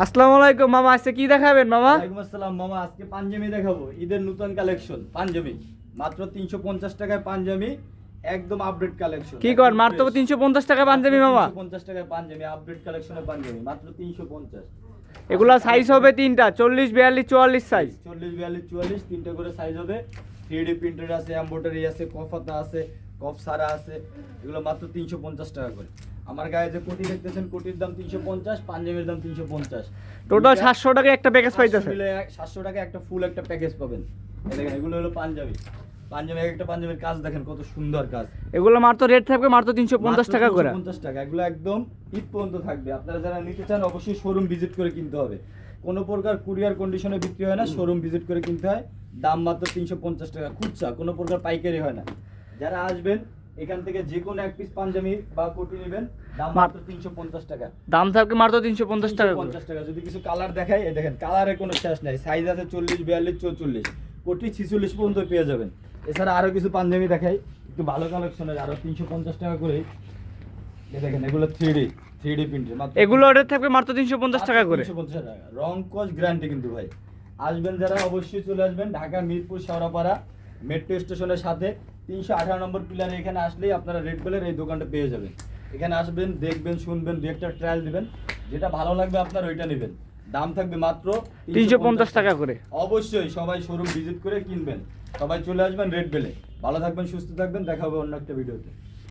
আসসালামু আলাইকুম মামা, আজকে কি দেখাবেন মামা? ওয়ালাইকুম আসসালাম মামা। আজকে পাঞ্জাবি দেখাবো, ঈদের নতুন কালেকশন পাঞ্জাবি। মাত্র 350 টাকায় পাঞ্জাবি, একদম আপডেট কালেকশন। কি কর মাত্র 350 টাকা পাঞ্জাবি মামা? 350 টাকায় পাঞ্জাবি, আপডেট কালেকশনের পাঞ্জাবি মাত্র 350। এগুলা সাইজ হবে তিনটা, 40, 42, 44 সাইজ। 40, 42, 44 তিনটা করে সাইজ হবে। 3D প্রিন্টেড আছে, এমব্রয়ডারি আছে, কফাতা আছে, কফ সারা আছে। এগুলো মাত্র 350 টাকা করে। আমার গায়ে যে কোটি দেখতেছেন, কোটির দাম 350, পাঞ্জাবির দাম 350। টোটাল 700 টাকা একটা প্যাকেজ পাইতেছে। 700 টাকা একটা ফুল একটা প্যাকেজ পাবেন। এই দেখেন, এগুলো হলো পাঞ্জাবি। পাঞ্জাবি, একটা পাঞ্জাবির কাজ দেখেন কত সুন্দর কাজ। এগুলো মাত্র রেট থাকবে মাত্র 350 টাকা করে। 350 টাকা। এগুলো একদম ঈদ পর্যন্ত থাকবে। আপনারা যারা নিতে চান অবশ্যই শোরুম ভিজিট করে কিনতে হবে। কোনো প্রকার কুরিয়ার কন্ডিশনে বিক্রি হয় না, শোরুম ভিজিট করে কিনতে হয়। দাম মাত্র 350 টাকা খুচরা, কোনো প্রকার পাইকারি হয় না। যারা আসবেন এখান থেকে যে কোনো এক পিস পাঞ্জাবি বা কোটি নেবেন, দাম মাত্র 350 টাকা। দাম থাকবে মাত্র 350 টাকা করে। 350 টাকা। যদি কিছু কালার দেখাই, এই দেখেন কালারের কোনো শেষ নাই। সাইজ আছে 40, 42, 44, কোটি 46 পর্যন্ত পেয়ে যাবেন। এছাড়া আরো কিছু পাঞ্জাবি দেখাই, একটু ভালো কালেকশনের, আরো 350 টাকা করে। এই দেখেন, এগুলো 3D প্রিন্টের, মাত্র এগুলো রেট থাকবে মাত্র 350 টাকা করে। 350 টাকা। রং কস গ্যারান্টি কিন্তু ভাই। আসবেন যারা অবশ্যই চলে আসবেন ঢাকা মিরপুর শেওড়াপাড়া মেট্রো স্টেশনের সাথে 318 নম্বর পিলারে। এখানে আসলেই আপনারা রেড বেলের এই দোকানটা পেয়ে যাবেন। এখানে আসবেন, দেখবেন, শুনবেন, দু একটা ট্রায়াল দিবেন, যেটা ভালো লাগবে আপনার ওইটা নেবেন। দাম থাকবে মাত্র 350 টাকা করে। অবশ্যই সবাই শোরুম ভিজিট করে কিনবেন। সবাই চলে আসবেন রেড বেলে। ভালো থাকবেন, সুস্থ থাকবেন, দেখা হবে অন্য একটা ভিডিওতে।